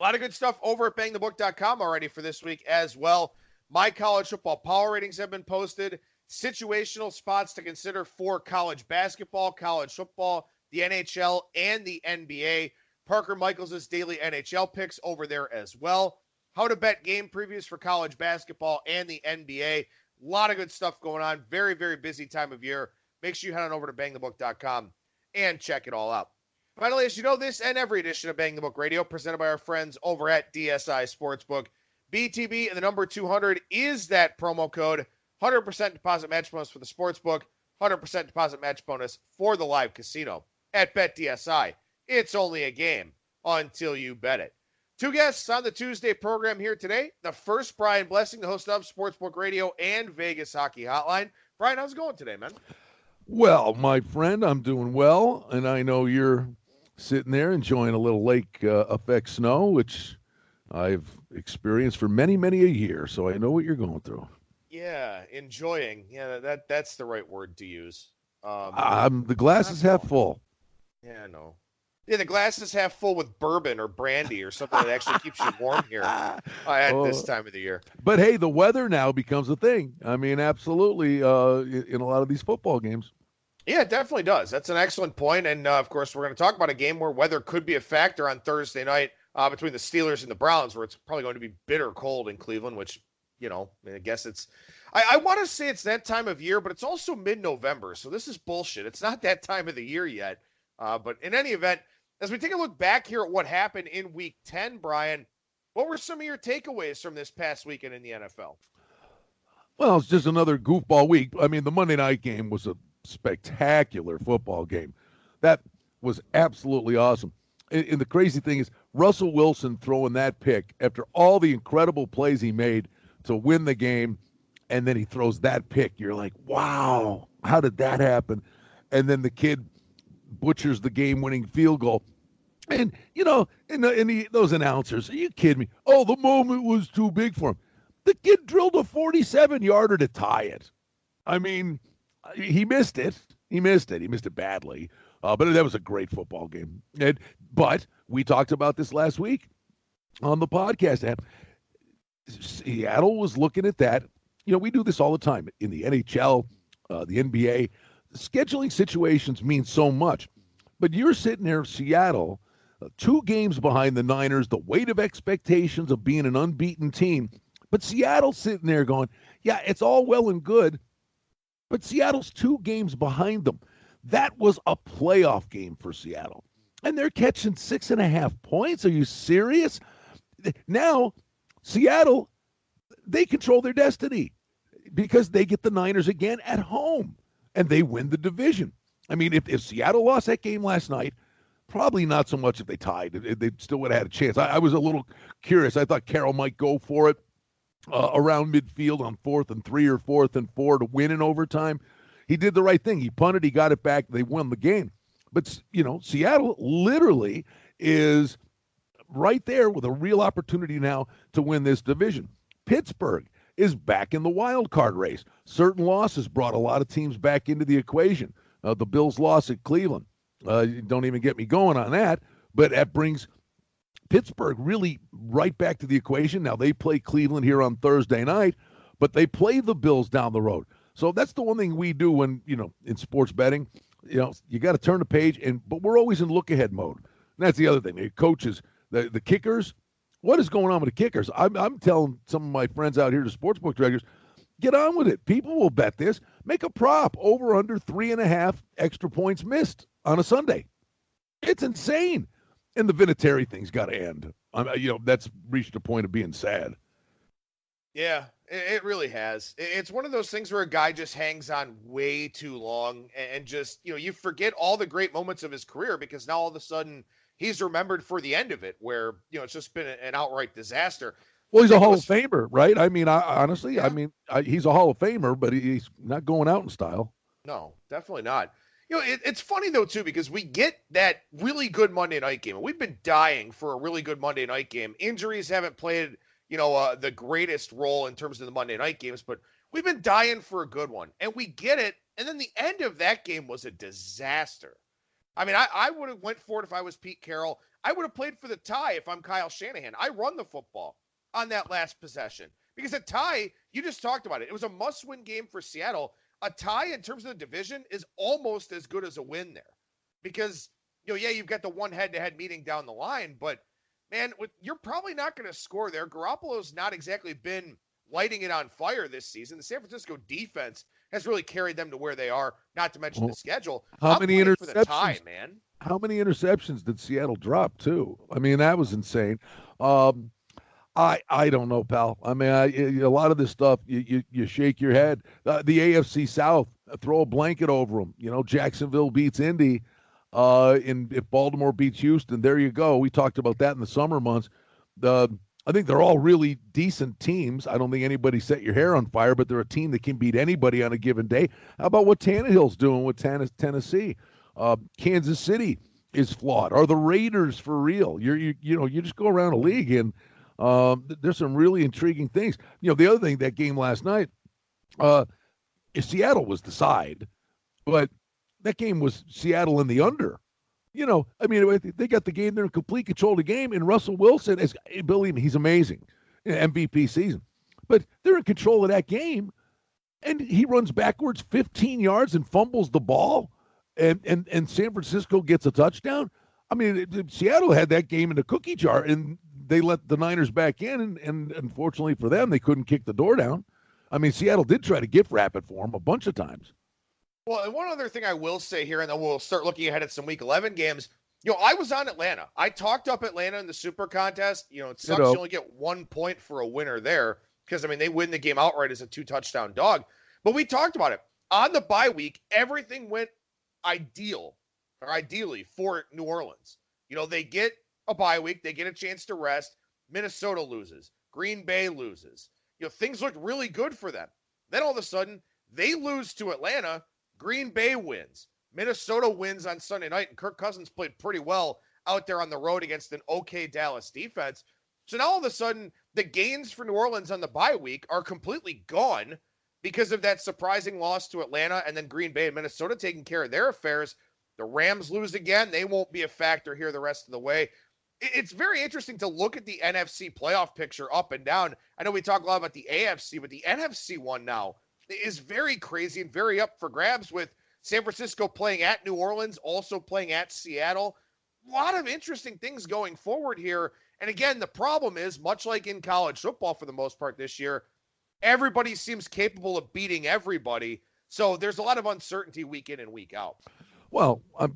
A lot of good stuff over at BangTheBook.com already for this week as well. My college football power ratings have been posted. Situational spots to consider for college basketball, college football, the NHL, and the NBA. Parker Michaels' daily NHL picks over there as well. How to bet game previews for college basketball and the NBA. A lot of good stuff going on. Very, very busy time of year. Make sure you head on over to BangTheBook.com and check it all out. Finally, as you know, this and every edition of Bang the Book Radio presented by our friends over at DSI Sportsbook. BTB and the number 200 is that promo code. 100% deposit match bonus for the Sportsbook. 100% deposit match bonus for the live casino at BetDSI. It's only a game until you bet it. Two guests on the Tuesday program here today. The first, Brian Blessing, the host of Sportsbook Radio and Vegas Hockey Hotline. Brian, how's it going today, man? Well, my friend, I'm doing well, and I know you're sitting there enjoying a little lake effect snow, which I've experienced for many, many a year, so I know what you're going through. Yeah, enjoying. Yeah, that's the right word to use. The glass is half full. Yeah, I know. Yeah, the glass is half full with bourbon or brandy or something that actually keeps you warm here at this time of the year. But hey, the weather now becomes a thing. I mean, absolutely, in a lot of these football games. Yeah, it definitely does. That's an excellent point. And, of course, we're going to talk about a game where weather could be a factor on Thursday night between the Steelers and the Browns, where it's probably going to be bitter cold in Cleveland, which, you know, I guess it's – I want to say it's that time of year, but it's also mid-November, so this is bullshit. It's not that time of the year yet. But in any event, as we take a look back here at what happened in Week 10, Brian, what were some of your takeaways from this past weekend in the NFL? Well, it's just another goofball week. I mean, the Monday night game was a spectacular football game. That was absolutely awesome. And the crazy thing is Russell Wilson throwing that pick after all the incredible plays he made to win the game, and then he throws that pick. You're like, wow, how did that happen? And then the kid butchers the game-winning field goal. And, you know, those announcers, are you kidding me? Oh, the moment was too big for him. The kid drilled a 47-yarder to tie it. I mean, he missed it. He missed it badly. But that was a great football game. But we talked about this last week on the podcast. Seattle was looking at that. You know, we do this all the time in the NHL, the NBA. Scheduling situations mean so much. But you're sitting there, Seattle, 2 games behind the Niners, the weight of expectations of being an unbeaten team. But Seattle's sitting there going, yeah, it's all well and good, but Seattle's 2 games behind them. That was a playoff game for Seattle. And they're catching 6.5 points. Are you serious? Now, Seattle, they control their destiny because they get the Niners again at home, and they win the division. I mean, if Seattle lost that game last night, probably not so much if they tied. They still would have had a chance. I was a little curious. I thought Carroll might go for it around midfield on 4th and 3 or 4th and 4 to win in overtime. He did the right thing. He punted. He got it back. They won the game. But, you know, Seattle literally is right there with a real opportunity now to win this division. Pittsburgh is back in the wild card race. Certain losses brought a lot of teams back into the equation. The Bills lost at Cleveland. Don't even get me going on that. But that brings Pittsburgh really right back to the equation. Now, they play Cleveland here on Thursday night, but they play the Bills down the road. So that's the one thing we do when, you know, in sports betting. You know, you got to turn the page, but we're always in look-ahead mode. And that's the other thing. The coaches, the kickers, what is going on with the kickers? I'm telling some of my friends out here, the sportsbook directors, get on with it. People will bet this. Make a prop over under 3.5 extra points missed on a Sunday. It's insane. And the Vinatieri thing's got to end. You know, that's reached a point of being sad. Yeah, it really has. It's one of those things where a guy just hangs on way too long and just, you know, you forget all the great moments of his career because now all of a sudden he's remembered for the end of it where, you know, it's just been an outright disaster. Well, he's a Hall of Famer, right? I mean, honestly, yeah. I mean, he's a Hall of Famer, but he's not going out in style. No, definitely not. You know, it's funny, though, too, because we get that really good Monday night game. And we've been dying for a really good Monday night game. Injuries haven't played, you know, the greatest role in terms of the Monday night games, but we've been dying for a good one. And we get it. And then the end of that game was a disaster. I mean, I would have went for it if I was Pete Carroll. I would have played for the tie if I'm Kyle Shanahan. I run the football on that last possession because a tie, you just talked about it. It was a must-win game for Seattle. A tie in terms of the division is almost as good as a win there because, yeah, you've got the one head-to-head meeting down the line, but, man, you're probably not going to score there. Garoppolo's not exactly been lighting it on fire this season. The San Francisco defense has really carried them to where they are, not to mention the schedule. How many interceptions? For the tie, man. How many interceptions did Seattle drop, too? I mean, that was insane. I don't know, pal. I mean, a lot of this stuff, you shake your head. The AFC South, throw a blanket over them. Jacksonville beats Indy. If Baltimore beats Houston, there you go. We talked about that in the summer months. I think they're all really decent teams. I don't think anybody set your hair on fire, but they're a team that can beat anybody on a given day. How about what Tannehill's doing with Tennessee? Kansas City is flawed. Are the Raiders for real? You just go around the league and there's some really intriguing things. The other thing, that game last night, Seattle was the side, but that game was Seattle in the under. I mean, they got the game. They're in complete control of the game. And Russell Wilson, believe me, he's amazing. MVP season. But they're in control of that game. And he runs backwards 15 yards and fumbles the ball. And San Francisco gets a touchdown. I mean, Seattle had that game in the cookie jar. And they let the Niners back in. And unfortunately for them, they couldn't kick the door down. I mean, Seattle did try to gift wrap it for them a bunch of times. Well, and one other thing I will say here, and then we'll start looking ahead at some Week 11 games. I was on Atlanta. I talked up Atlanta in the Super Contest. It sucks you only get 1 point for a winner there because, I mean, they win the game outright as a 2-touchdown dog. But we talked about it. On the bye week, everything went ideally for New Orleans. They get a bye week. They get a chance to rest. Minnesota loses. Green Bay loses. Things looked really good for them. Then all of a sudden, they lose to Atlanta. Green Bay wins. Minnesota wins on Sunday night, and Kirk Cousins played pretty well out there on the road against an okay Dallas defense. So now all of a sudden, the gains for New Orleans on the bye week are completely gone because of that surprising loss to Atlanta, and then Green Bay and Minnesota taking care of their affairs. The Rams lose again. They won't be a factor here the rest of the way. It's very interesting to look at the NFC playoff picture up and down. I know we talk a lot about the AFC, but the NFC one now is very crazy and very up for grabs with San Francisco playing at New Orleans, also playing at Seattle. A lot of interesting things going forward here. And again, the problem is, much like in college football for the most part this year, everybody seems capable of beating everybody. So there's a lot of uncertainty week in and week out. Well, I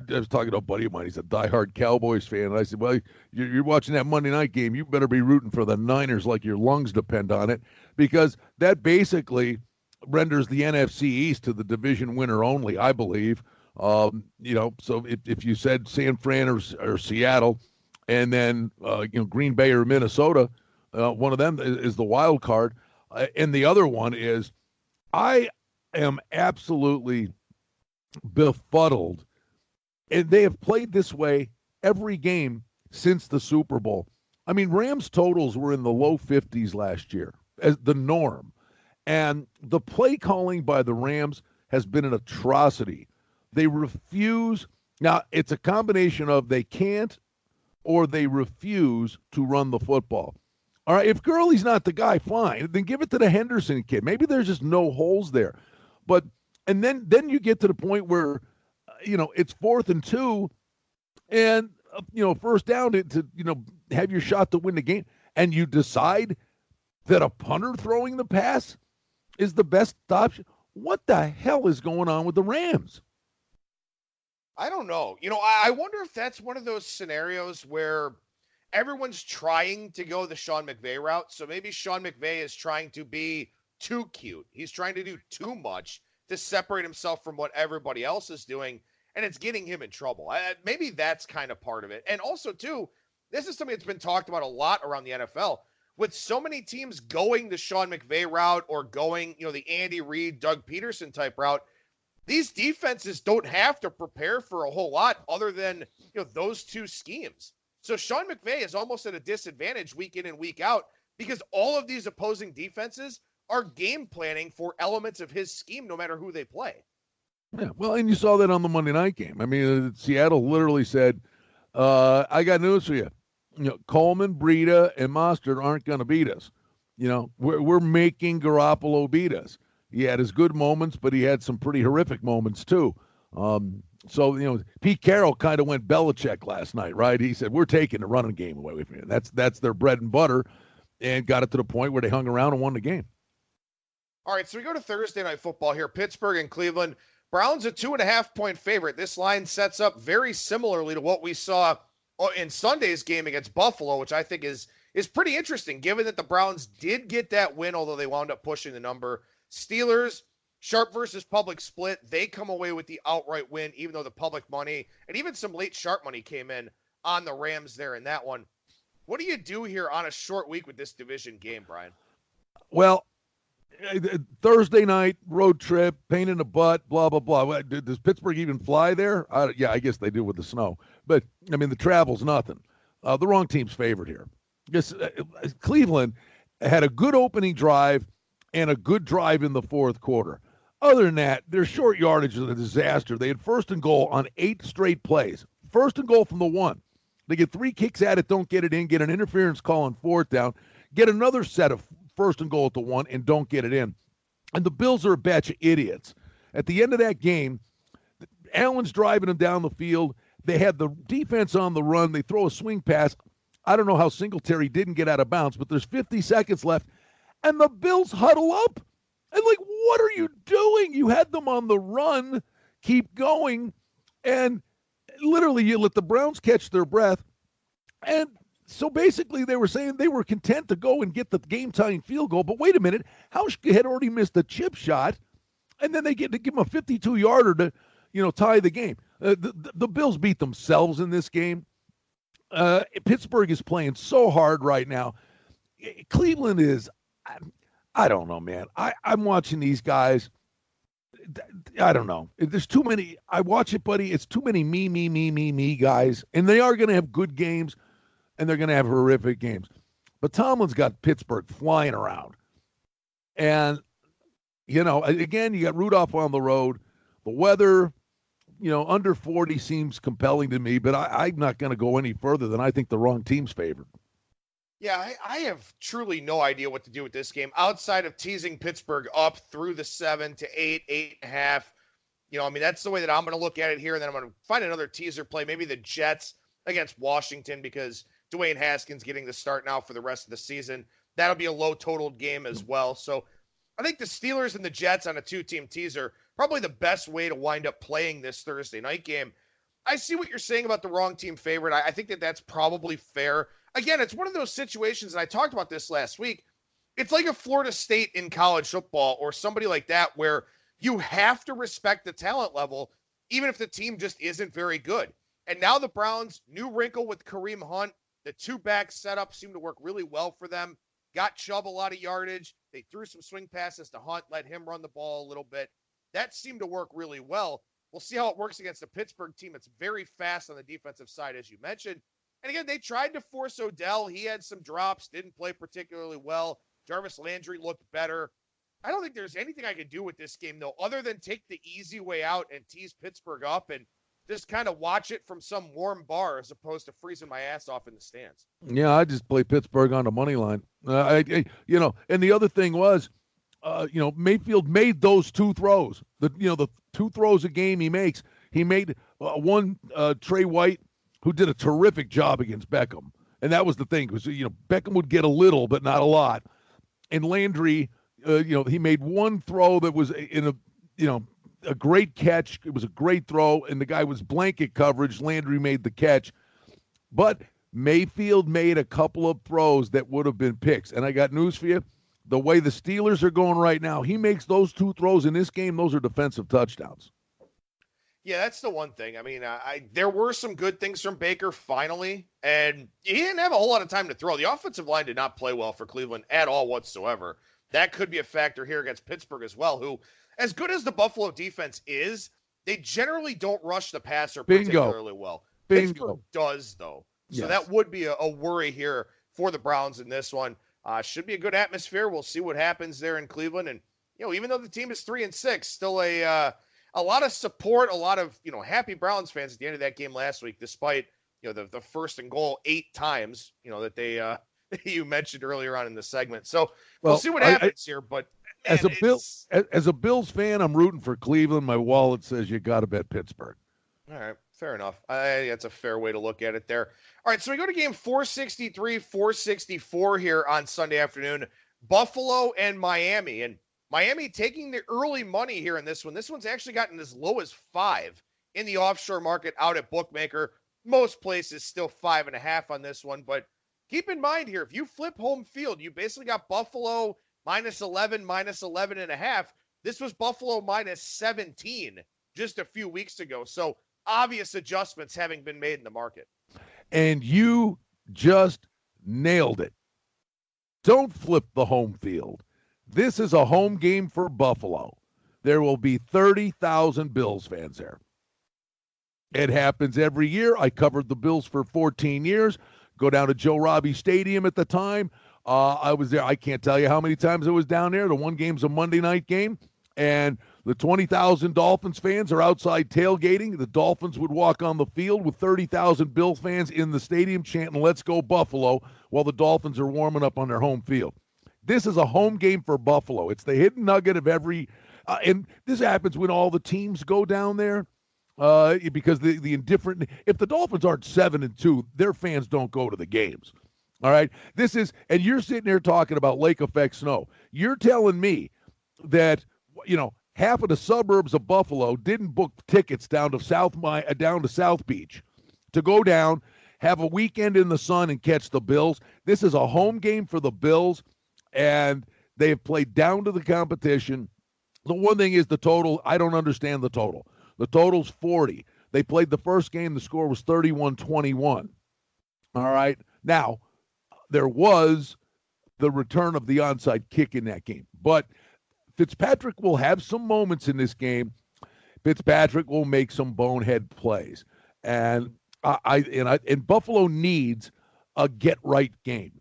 was talking to a buddy of mine. He's a diehard Cowboys fan. And I said, well, you're watching that Monday night game. You better be rooting for the Niners like your lungs depend on it, because that basically renders the NFC East to the division winner only, I believe. So if you said San Fran or Seattle, and then Green Bay or Minnesota, one of them is the wild card, and the other one is, I am absolutely befuddled, and they have played this way every game since the Super Bowl. I mean, Rams totals were in the low 50s last year as the norm. And the play calling by the Rams has been an atrocity. They refuse. Now, it's a combination of they can't or they refuse to run the football. All right, if Gurley's not the guy, fine. Then give it to the Henderson kid. Maybe there's just no holes there. But and then you get to the point where, it's 4th and 2 and, first down to have your shot to win the game. And you decide that a punter throwing the pass is the best option. What the hell is going on with the Rams? I don't know. I wonder if that's one of those scenarios where everyone's trying to go the Sean McVay route. So maybe Sean McVay is trying to be too cute. He's trying to do too much to separate himself from what everybody else is doing, and it's getting him in trouble. Maybe that's kind of part of it. And also, too, this is something that's been talked about a lot around the NFL. With so many teams going the Sean McVay route or going, the Andy Reid, Doug Peterson type route, these defenses don't have to prepare for a whole lot other than, those two schemes. So Sean McVay is almost at a disadvantage week in and week out because all of these opposing defenses are game planning for elements of his scheme no matter who they play. Yeah, well, and you saw that on the Monday night game. I mean, Seattle literally said, I got news for you. Coleman, Breida, and Mostert aren't going to beat us. We're making Garoppolo beat us. He had his good moments, but he had some pretty horrific moments too. So Pete Carroll kind of went Belichick last night, right? He said, we're taking the running game away from you. That's their bread and butter, and got it to the point where they hung around and won the game. All right, so we go to Thursday Night Football here. Pittsburgh and Cleveland. Browns a 2.5-point favorite. This line sets up very similarly to what we saw in Sunday's game against Buffalo, which I think is pretty interesting, given that the Browns did get that win, although they wound up pushing the number. Steelers, sharp versus public split. They come away with the outright win, even though the public money and even some late sharp money came in on the Rams there in that one. What do you do here on a short week with this division game, Brian? Well, Thursday night road trip, pain in the butt, blah blah blah. Does Pittsburgh even fly there? Yeah, I guess they do with the snow. But I mean, the travel's nothing. The wrong team's favored here. Cleveland had a good opening drive and a good drive in the fourth quarter. Other than that, their short yardage is a disaster. They had first and goal on 8 straight plays. First and goal from the 1. They get 3 kicks at it, don't get it in, get an interference call on 4th down, get another set of first and goal at the 1, and don't get it in. And the Bills are a batch of idiots. At the end of that game, Allen's driving them down the field. They had the defense on the run. They throw a swing pass. I don't know how Singletary didn't get out of bounds, but there's 50 seconds left, and the Bills huddle up. And what are you doing? You had them on the run, keep going, and literally you let the Browns catch their breath. And so basically they were saying they were content to go and get the game-tying field goal. But wait a minute, Hauschka had already missed a chip shot, and then they give him a 52-yarder to, tie the game. The Bills beat themselves in this game. Pittsburgh is playing so hard right now. Cleveland is, I don't know, man. I'm watching these guys. I don't know. There's too many. I watch it, buddy. It's too many me guys. And they are going to have good games, and they're going to have horrific games. But Tomlin's got Pittsburgh flying around. And, again, you got Rudolph on the road. The weather, under 40 seems compelling to me, but I'm not going to go any further than I think the wrong team's favored. Yeah, I have truly no idea what to do with this game outside of teasing Pittsburgh up through the 7 to 8, 8.5. That's the way that I'm going to look at it here. And then I'm going to find another teaser play, maybe the Jets against Washington, because Dwayne Haskins getting the start now for the rest of the season. That'll be a low totaled game as well. So I think the Steelers and the Jets on a 2-team teaser, probably the best way to wind up playing this Thursday night game. I see what you're saying about the wrong team favorite. I think that that's probably fair. Again, it's one of those situations, and I talked about this last week. It's like a Florida State in college football or somebody like that, where you have to respect the talent level, even if the team just isn't very good. And now the Browns, new wrinkle with Kareem Hunt, the 2-back setup seemed to work really well for them. Got Chubb a lot of yardage. They threw some swing passes to Hunt, let him run the ball a little bit. That seemed to work really well. We'll see how it works against a Pittsburgh team that's very fast on the defensive side, as you mentioned. And again, they tried to force Odell. He had some drops, didn't play particularly well. Jarvis Landry looked better. I don't think there's anything I could do with this game, though, other than take the easy way out and tease Pittsburgh up and just kind of watch it from some warm bar as opposed to freezing my ass off in the stands. Yeah, I just play Pittsburgh on the money line. And the other thing was, Mayfield made those 2 throws. The 2 throws a game he makes. He made one, Trey White, who did a terrific job against Beckham. And that was the thing, because, Beckham would get a little, but not a lot. And Landry, he made one throw that was in a great catch. It was a great throw, and the guy was blanket coverage. Landry made the catch. But Mayfield made a couple of throws that would have been picks. And I got news for you. The way the Steelers are going right now, he makes those 2 throws in this game. Those are defensive touchdowns. Yeah, that's the one thing. I mean, there were some good things from Baker finally, and he didn't have a whole lot of time to throw. The offensive line did not play well for Cleveland at all whatsoever. That could be a factor here against Pittsburgh as well, who, as good as the Buffalo defense is, they generally don't rush the passer particularly well. Pittsburgh does, though. So that would be a worry here for the Browns in this one. Should be a good atmosphere. We'll see what happens there in Cleveland. And, even though the team is 3-6, still a lot of support, a lot of, happy Browns fans at the end of that game last week, despite, the first and goal 8 times, that they, you mentioned earlier on in the segment. So we'll see what happens here, but man, as a Bills fan, I'm rooting for Cleveland. My wallet says you got to bet Pittsburgh. All right, fair enough. That's a fair way to look at it there. All right, so we go to game 463, 464 here on Sunday afternoon. Buffalo and Miami. And Miami taking the early money here in this one. This one's actually gotten as low as 5 in the offshore market out at Bookmaker. Most places still 5.5 on this one. But keep in mind here, if you flip home field, you basically got Buffalo -11, -11.5. This was Buffalo -17 just a few weeks ago. So obvious adjustments having been made in the market. And you just nailed it. Don't flip the home field. This is a home game for Buffalo. There will be 30,000 Bills fans there. It happens every year. I covered the Bills for 14 years. Go down to Joe Robbie Stadium at the time. I was there. I can't tell you how many times I was down there. The one game's a Monday night game, and the 20,000 Dolphins fans are outside tailgating. The Dolphins would walk on the field with 30,000 Bills fans in the stadium chanting, "Let's go Buffalo," while the Dolphins are warming up on their home field. This is a home game for Buffalo. It's the hidden nugget of every and this happens when all the teams go down there because the indifferent – if the Dolphins aren't 7-2, their fans don't go to the games. All right? This is – and you're sitting here talking about lake effect snow. You're telling me that, half of the suburbs of Buffalo didn't book tickets down to South Beach to go down, have a weekend in the sun, and catch the Bills. This is a home game for the Bills, and they have played down to the competition. The one thing is the total. I don't understand the total. The total's 40. They played the first game. The score was 31-21. All right. Now, there was the return of the onside kick in that game, but Fitzpatrick will have some moments in this game. Fitzpatrick will make some bonehead plays, and Buffalo needs a get-right game.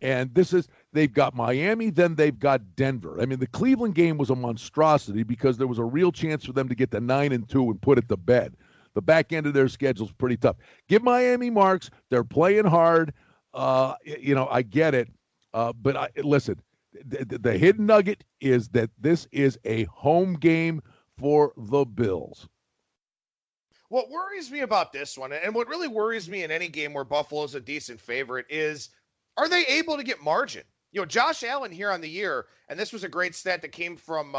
And they've got Miami, then they've got Denver. I mean, the Cleveland game was a monstrosity because there was a real chance for them to get to 9-2 and put it to bed. The back end of their schedule is pretty tough. Give Miami marks. They're playing hard. I get it. But listen, the hidden nugget is that this is a home game for the Bills. What worries me about this one, and what really worries me in any game where Buffalo's a decent favorite, is are they able to get margin? Josh Allen here on the year, and this was a great stat that came from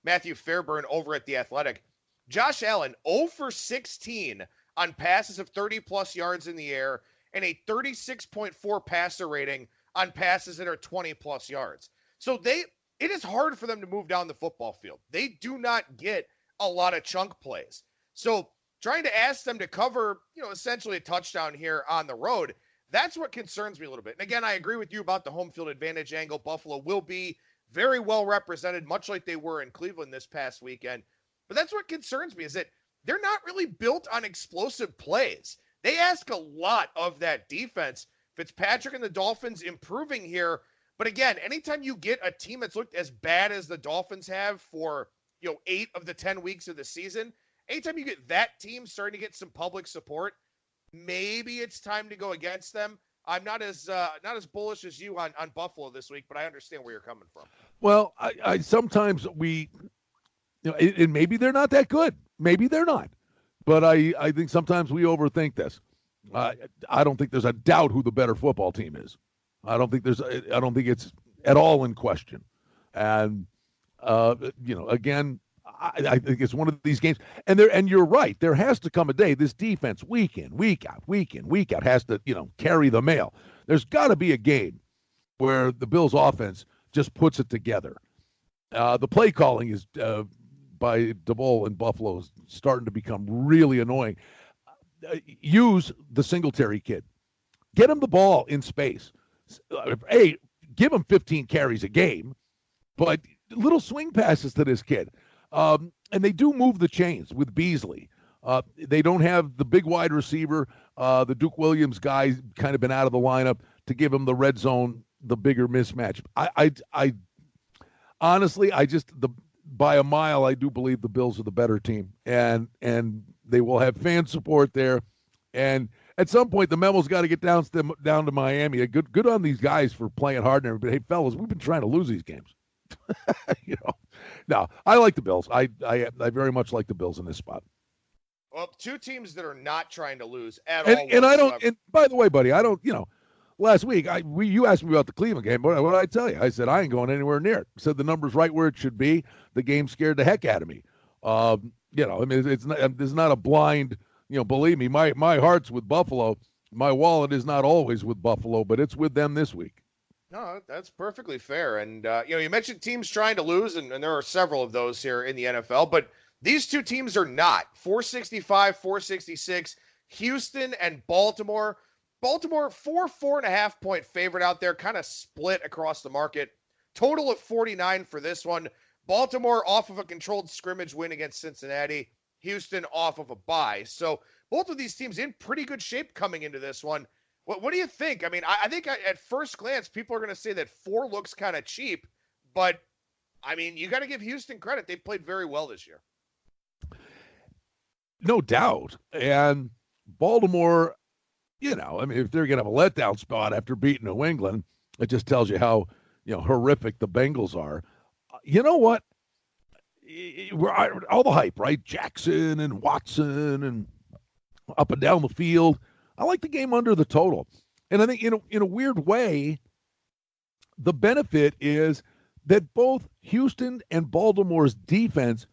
Matthew Fairburn over at The Athletic. Josh Allen, 0 for 16 on passes of 30-plus yards in the air and a 36.4 passer rating on passes that are 20-plus yards. So it is hard for them to move down the football field. They do not get a lot of chunk plays. So trying to ask them to cover, essentially a touchdown here on the road, that's what concerns me a little bit. And again, I agree with you about the home field advantage angle. Buffalo will be very well represented, much like they were in Cleveland this past weekend. But that's what concerns me, is that they're not really built on explosive plays. They ask a lot of that defense. Fitzpatrick and the Dolphins improving here. But again, anytime you get a team that's looked as bad as the Dolphins have for, 8 of the 10 weeks of the season, anytime you get that team starting to get some public support, maybe it's time to go against them. I'm not as bullish as you on Buffalo this week, but I understand where you're coming from. Well, I sometimes and maybe they're not that good. Maybe they're not. But I think sometimes we overthink this. I don't think there's a doubt who the better football team is. I don't think it's at all in question. And again, I think it's one of these games, and you're right. There has to come a day. This defense, week in, week out, has to carry the mail. There's got to be a game where the Bills' offense just puts it together. The play calling is by DeBoll and Buffalo is starting to become really annoying. Use the Singletary kid. Get him the ball in space. Give him 15 carries a game, but little swing passes to this kid. And they do move the chains with Beasley. They don't have the big wide receiver, the Duke Williams guy, kind of been out of the lineup to give him the red zone, the bigger mismatch. I honestly, by a mile, I do believe the Bills are the better team, and they will have fan support there. And at some point, the memo's got to get down to Miami. Good on these guys for playing hard and everything. Hey, fellas, we've been trying to lose these games. No, I like the Bills. I very much like the Bills in this spot. Well, two teams that are not trying to lose at all. And I don't. And by the way, buddy, I don't. Last week you asked me about the Cleveland game. What did I tell you? I said I ain't going anywhere near it. Said the number's right where it should be. The game scared the heck out of me. I mean, it's not a blind. Believe me, my heart's with Buffalo. My wallet is not always with Buffalo, but it's with them this week. No, that's perfectly fair. And, you mentioned teams trying to lose, and there are several of those here in the NFL, but these two teams are not. 465, 466, Houston and Baltimore. Baltimore, 4.5 point favorite out there, kind of split across the market. Total of 49 for this one. Baltimore off of a controlled scrimmage win against Cincinnati. Houston off of a bye. So both of these teams in pretty good shape coming into this one. What do you think? I mean, I think at first glance, people are going to say that 4 looks kind of cheap, but I mean, you got to give Houston credit. They played very well this year. No doubt. And Baltimore, I mean, if they're going to have a letdown spot after beating New England, it just tells you how, horrific the Bengals are. You know what? All the hype, right? Jackson and Watson and up and down the field. I like the game under the total. And I think in a weird way, the benefit is that both Houston and Baltimore's defense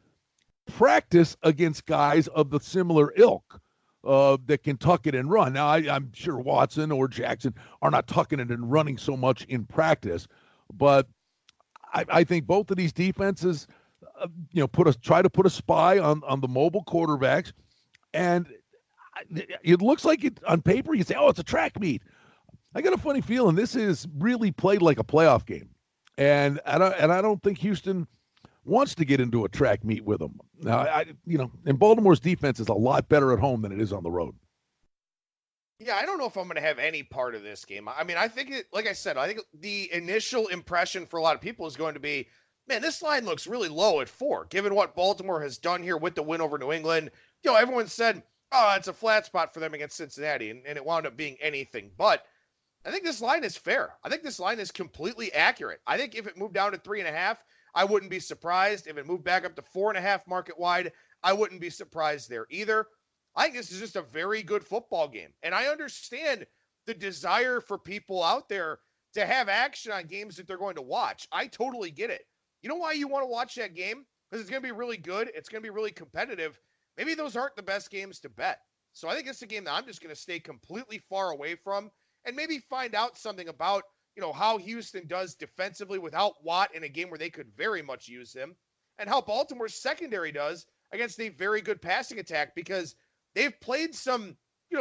practice against guys of the similar ilk that can tuck it and run. Now, I'm sure Watson or Jackson are not tucking it and running so much in practice, but I think both of these defenses, try to put a spy on the mobile quarterbacks, and it looks like it on paper. You say, "Oh, it's a track meet." I got a funny feeling this is really played like a playoff game, and I don't think Houston wants to get into a track meet with them. Now, and Baltimore's defense is a lot better at home than it is on the road. Yeah, I don't know if I'm going to have any part of this game. I mean, I think like I said, I think the initial impression for a lot of people is going to be, man, this line looks really low at 4, given what Baltimore has done here with the win over New England. Everyone said, oh, it's a flat spot for them against Cincinnati, and it wound up being anything but. I think this line is fair. I think this line is completely accurate. I think if it moved down to 3.5, I wouldn't be surprised. If it moved back up to 4.5 market wide, I wouldn't be surprised there either. I think this is just a very good football game. And I understand the desire for people out there to have action on games that they're going to watch. I totally get it. You know why you want to watch that game? Because it's going to be really good. It's going to be really competitive. Maybe those aren't the best games to bet. So I think it's a game that I'm just going to stay completely far away from and maybe find out something about, how Houston does defensively without Watt in a game where they could very much use him, and how Baltimore's secondary does against a very good passing attack, because they've played some,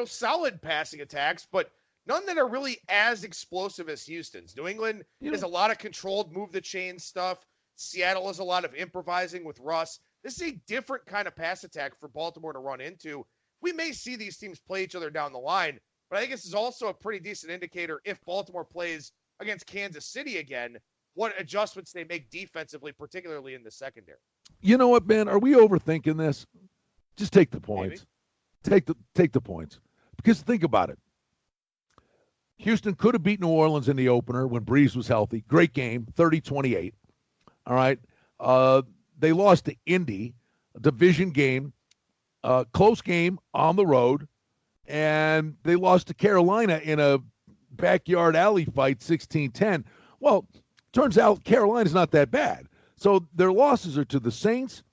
solid passing attacks, but none that are really as explosive as Houston's. New England has a lot of controlled move the chain stuff. Seattle has a lot of improvising with Russ. This is a different kind of pass attack for Baltimore to run into. We may see these teams play each other down the line, but I think this is also a pretty decent indicator if Baltimore plays against Kansas City again, what adjustments they make defensively, particularly in the secondary. You know what, Ben? Are we overthinking this? Just take the points. Take the points. Because think about it. Houston could have beat New Orleans in the opener when Breeze was healthy. Great game, 30-28. All right. They lost to Indy, a division game, close game on the road, and they lost to Carolina in a backyard alley fight, 16-10. Well, turns out Carolina's not that bad. So their losses are to the Saints,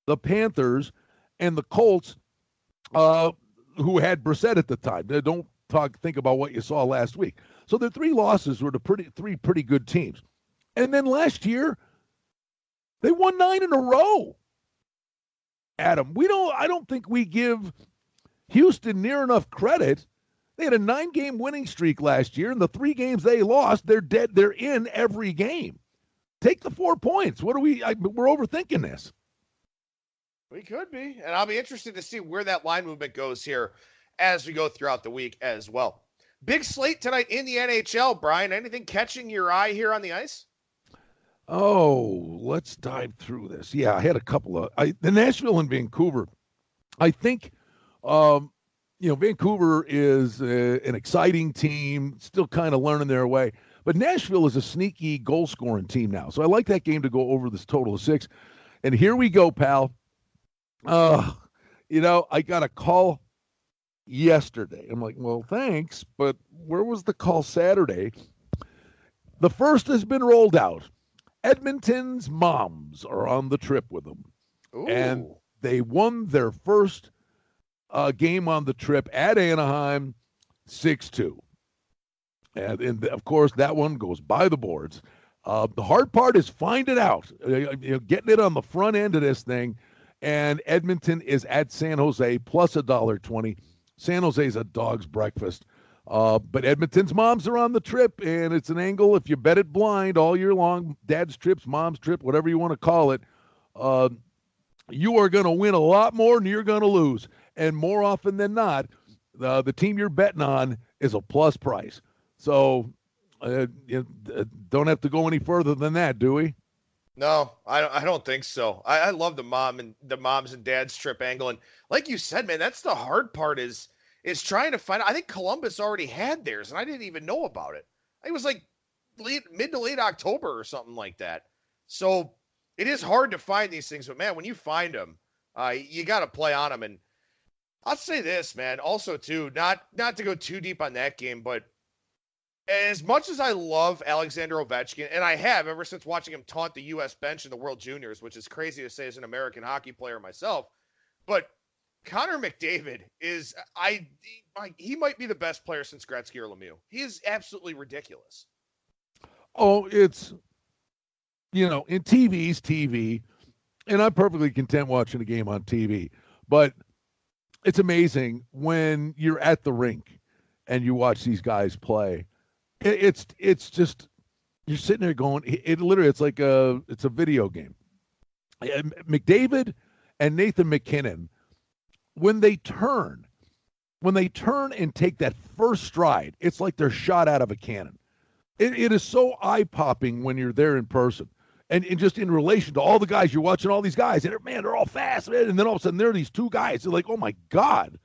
the Panthers, and the Colts, who had Brissett at the time. Don't think about what you saw last week. So their 3 losses were to three pretty good teams. And then last year, they won 9 in a row. Adam, I don't think we give Houston near enough credit. They had a 9-game winning streak last year, and the 3 games they lost, they're dead. They're in every game. Take the 4 points. We're overthinking this. We could be, and I'll be interested to see where that line movement goes here as we go throughout the week as well. Big slate tonight in the NHL, Brian. Anything catching your eye here on the ice? Oh, let's dive through this. Yeah, I had a couple of the Nashville and Vancouver. I think, um, Vancouver is an exciting team, still kind of learning their way. But Nashville is a sneaky goal scoring team now. So I like that game to go over this total of 6. And here we go, pal. I got a call yesterday. I'm like, well, thanks, but where was the call Saturday? The first has been rolled out. Edmonton's moms are on the trip with them. Ooh. And they won their first game on the trip at Anaheim 6-2. And of course, that one goes by the boards. The hard part is finding out, getting it on the front end of this thing. And Edmonton is at San Jose plus $1.20. San Jose's a dog's breakfast. But Edmonton's moms are on the trip, and it's an angle. If you bet it blind all year long, dad's trips, mom's trip, whatever you want to call it, you are going to win a lot more than you're going to lose. And more often than not, the team you're betting on is a plus price. So you don't have to go any further than that, do we? No, I don't think so. I love the moms and dads trip angle. And like you said, man, that's the hard part is trying to find out. I think Columbus already had theirs, and I didn't even know about it. It was like mid to late October or something like that. So it is hard to find these things. But, man, when you find them, you got to play on them. And I'll say this, man, also, too, not to go too deep on that game, but as much as I love Alexander Ovechkin, and I have ever since watching him taunt the U.S. bench in the World Juniors, which is crazy to say as an American hockey player myself, but Connor McDavid is he might be the best player since Gretzky or Lemieux. He is absolutely ridiculous. Oh, it's in TV's TV, and I'm perfectly content watching a game on TV, but it's amazing when you're at the rink and you watch these guys play. It's just you're sitting there going, it's like it's a video game. McDavid and Nathan McKinnon, when they turn and take that first stride, it's like they're shot out of a cannon. It is so eye-popping when you're there in person. And just in relation to all the guys, you're watching all these guys, and man, they're all fast, man. And then all of a sudden, there are these two guys. They're like, oh my God.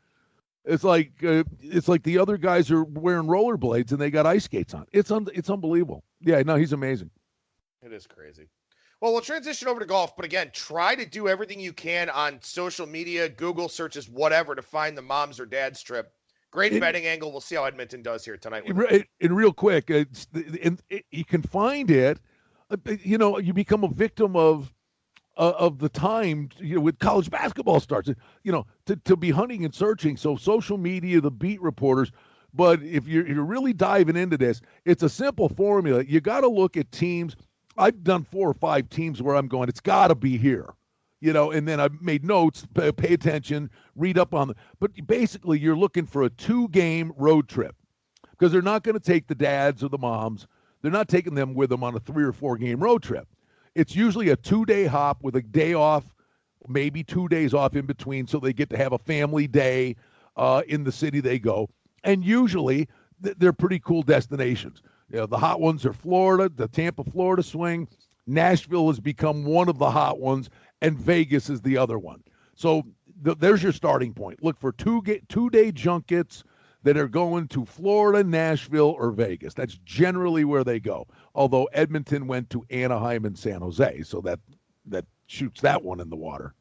It's like the other guys are wearing rollerblades and they got ice skates on. It's unbelievable. Yeah, no, he's amazing. It is crazy. Well, we'll transition over to golf, but again, try to do everything you can on social media, Google searches, whatever, to find the moms or dads trip. Great betting angle. We'll see how Edmonton does here tonight. And real quick, you can find it. You become a victim of the time, with college basketball starts, to be hunting and searching. So social media, the beat reporters. But if you're really diving into this, it's a simple formula. You got to look at teams. I've done 4 or 5 teams where I'm going, it's got to be here, and then I've made notes, pay attention, read up on them. But basically, you're looking for a 2-game road trip because they're not going to take the dads or the moms. They're not taking them with them on a 3 or 4 game road trip. It's usually a 2-day hop with a day off, maybe 2 days off in between, so they get to have a family day in the city they go. And usually they're pretty cool destinations. The hot ones are Florida, the Tampa, Florida swing. Nashville has become one of the hot ones, and Vegas is the other one. So there's your starting point. Look for 2-day junkets that are going to Florida, Nashville, or Vegas. That's generally where they go. Although Edmonton went to Anaheim and San Jose, so that shoots that one in the water.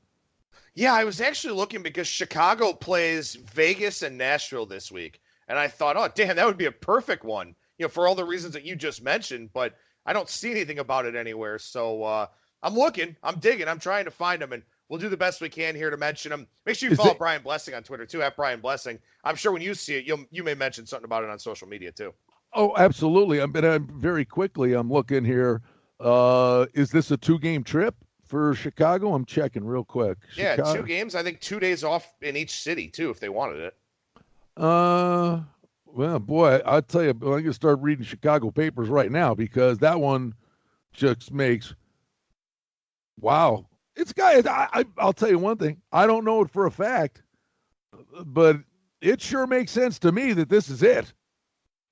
Yeah, I was actually looking because Chicago plays Vegas and Nashville this week, and I thought, oh, damn, that would be a perfect one, for all the reasons that you just mentioned, but I don't see anything about it anywhere. So I'm looking, I'm digging, I'm trying to find them, and we'll do the best we can here to mention them. Make sure you follow Brian Blessing on Twitter, too, at Brian Blessing. I'm sure when you see it, you may mention something about it on social media, too. Oh, absolutely. I'm very quickly, I'm looking here. Is this a 2-game trip for Chicago? I'm checking real quick. Yeah, 2 games. I think 2 days off in each city, too, if they wanted it. Well, boy, I'll tell you, I'm going to start reading Chicago papers right now because that one just makes, wow. It's guys. I'll tell you one thing. I don't know it for a fact, but it sure makes sense to me that this is it.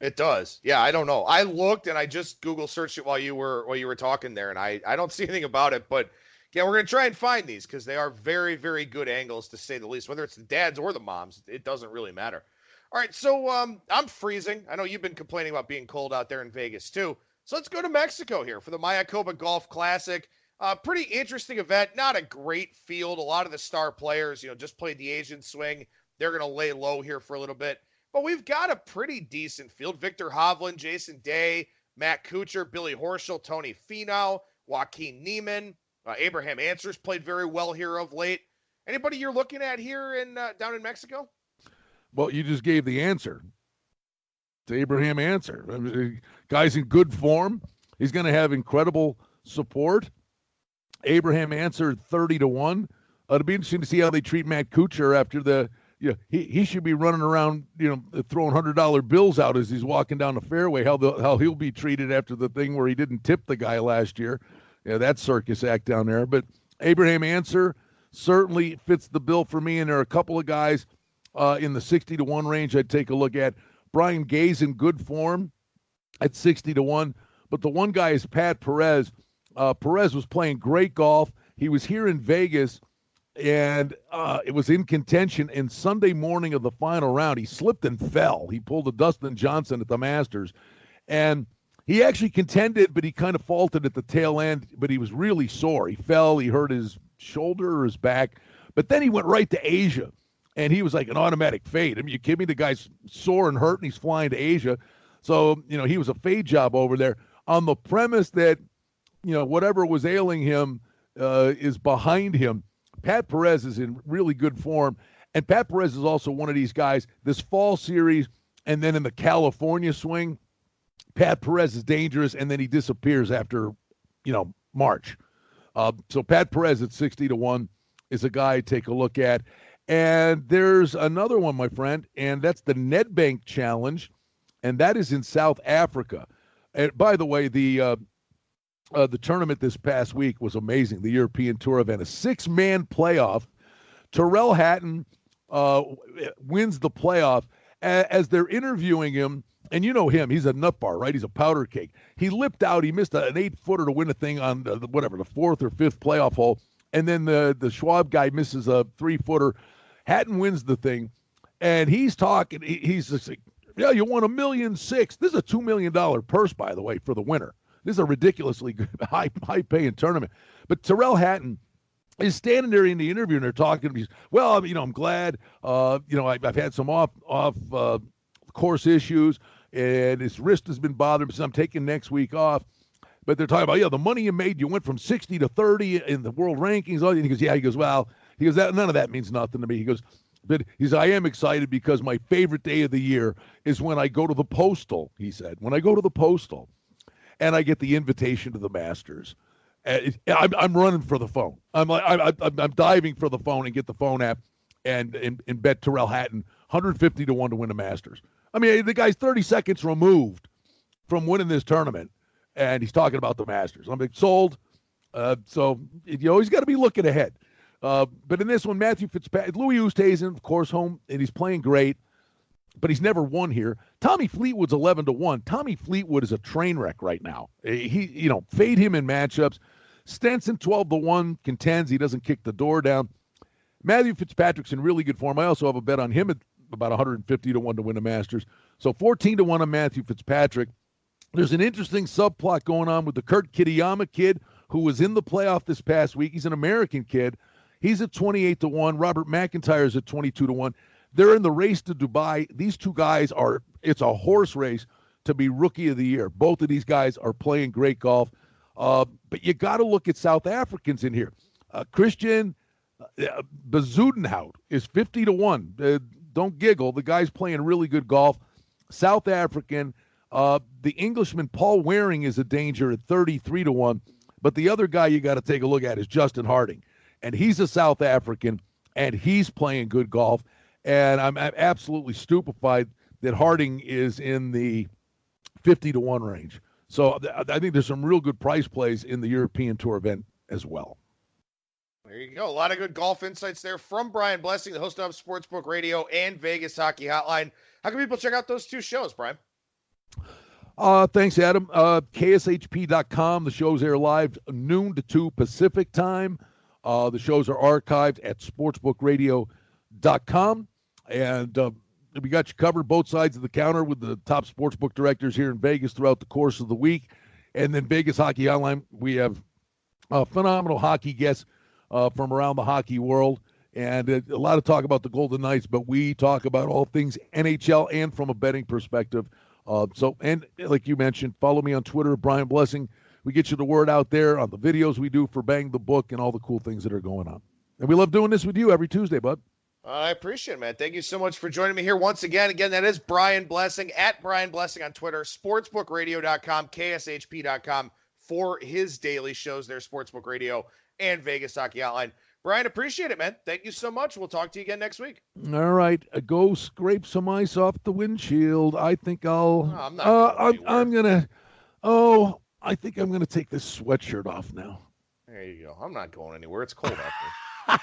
It does. Yeah, I don't know. I looked and I just Google searched it while you were talking there, and I don't see anything about it. But yeah, we're gonna try and find these because they are very, very good angles to say the least. Whether it's the dads or the moms, it doesn't really matter. All right, so I'm freezing. I know you've been complaining about being cold out there in Vegas too. So let's go to Mexico here for the Mayakoba Golf Classic. Pretty interesting event. Not a great field. A lot of the star players, just played the Asian swing. They're gonna lay low here for a little bit. But we've got a pretty decent field. Victor Hovland, Jason Day, Matt Kuchar, Billy Horschel, Tony Finau, Joaquin Niemann, Abraham Answers played very well here of late. Anybody you're looking at here in down in Mexico? Well, you just gave the answer. It's Abraham Answer. I mean, guy's in good form. He's going to have incredible support. Abraham Answer 30-1. It'll be interesting to see how they treat Matt Kuchar after the. He should be running around, throwing $100 bills out as he's walking down the fairway. How he'll be treated after the thing where he didn't tip the guy last year. Yeah, that circus act down there. But Abraham Answer certainly fits the bill for me. And there are a couple of guys in the 60-1 range I'd take a look at. Brian Gay's in good form at 60-1. But the one guy is Pat Perez. Perez was playing great golf. He was here in Vegas. And it was in contention. And Sunday morning of the final round, he slipped and fell. He pulled a Dustin Johnson at the Masters. And he actually contended, but he kind of faltered at the tail end. But he was really sore. He fell. He hurt his shoulder or his back. But then he went right to Asia. And he was like an automatic fade. I mean, you kidding me? The guy's sore and hurt, and he's flying to Asia. So, he was a fade job over there on the premise that, whatever was ailing him is behind him. Pat Perez is in really good form, and Pat Perez is also one of these guys, this fall series, and then in the California swing, Pat Perez is dangerous, and then he disappears after, March. So Pat Perez at 60-1 is a guy to take a look at. And there's another one, my friend, and that's the Nedbank Challenge, and that is in South Africa. And by the way, the tournament this past week was amazing, the European Tour event. A 6-man playoff. Terrell Hatton wins the playoff. As they're interviewing him, and you know him, he's a nut bar, right? He's a powder cake. He lipped out. He missed an 8-footer to win a thing on the 4th or 5th playoff hole. And then the Schwab guy misses a 3-footer. Hatton wins the thing. And he's talking. He's just like, yeah, you won $1.6 million. This is a $2 million purse, by the way, for the winner. This is a ridiculously good, high-paying tournament. But Terrell Hatton is standing there in the interview, and they're talking to me. Well, I'm glad. I've had some off-course issues, and his wrist has been bothering me, so I'm taking next week off. But they're talking about, the money you made, you went from 60 to 30 in the world rankings. And he goes, he goes, none of that means nothing to me. He goes, I am excited because my favorite day of the year is when I go to the Postal, he said. When I go to the Postal. And I get the invitation to the Masters. I'm running for the phone. I'm diving for the phone and get the phone app and bet Terrell Hatton 150-1 to win the Masters. I mean, the guy's 30 seconds removed from winning this tournament, and he's talking about the Masters. I'm like, sold. So he's got to be looking ahead. But in this one, Matthew Fitzpatrick, Louis Oosthuizen, of course, home, and he's playing great. But he's never won here. Tommy Fleetwood's 11-1. Tommy Fleetwood is a train wreck right now. He fade him in matchups. Stenson 12-1 contends. He doesn't kick the door down. Matthew Fitzpatrick's in really good form. I also have a bet on him at about 150-1 to win the Masters. So 14-1 on Matthew Fitzpatrick. There's an interesting subplot going on with the Kurt Kitayama kid who was in the playoff this past week. He's an American kid. He's at 28-1. Robert McIntyre's at 22-1. They're in the race to Dubai. These two guys it's a horse race to be Rookie of the Year. Both of these guys are playing great golf. But you got to look at South Africans in here. Christian Bezuidenhout is 50-1. Don't giggle. The guy's playing really good golf. South African. The Englishman Paul Waring is a danger at 33-1. But the other guy you got to take a look at is Justin Harding. And he's a South African, and he's playing good golf. And I'm absolutely stupefied that Harding is in the 50-1 range. So I think there's some real good price plays in the European Tour event as well. There you go. A lot of good golf insights there from Brian Blessing, the host of Sportsbook Radio and Vegas Hockey Hotline. How can people check out those two shows, Brian? Thanks, Adam. KSHP.com. The shows air live noon to 2 Pacific time. The shows are archived at sportsbookradio.com. And we got you covered both sides of the counter with the top sportsbook directors here in Vegas throughout the course of the week. And then Vegas Hockey Hotline, we have phenomenal hockey guests from around the hockey world. And a lot of talk about the Golden Knights, but we talk about all things NHL and from a betting perspective. And like you mentioned, follow me on Twitter, Brian Blessing. We get you the word out there on the videos we do for Bang the Book and all the cool things that are going on. And we love doing this with you every Tuesday, bud. I appreciate it, man. Thank you so much for joining me here once again. Again, that is Brian Blessing, at Brian Blessing on Twitter, sportsbookradio.com, KSHP.com for his daily shows there, Sportsbook Radio and Vegas Hockey Hotline. Brian, appreciate it, man. Thank you so much. We'll talk to you again next week. All right. Go scrape some ice off the windshield. I think I'll... I think I'm going to take this sweatshirt off now. There you go. I'm not going anywhere. It's cold out there.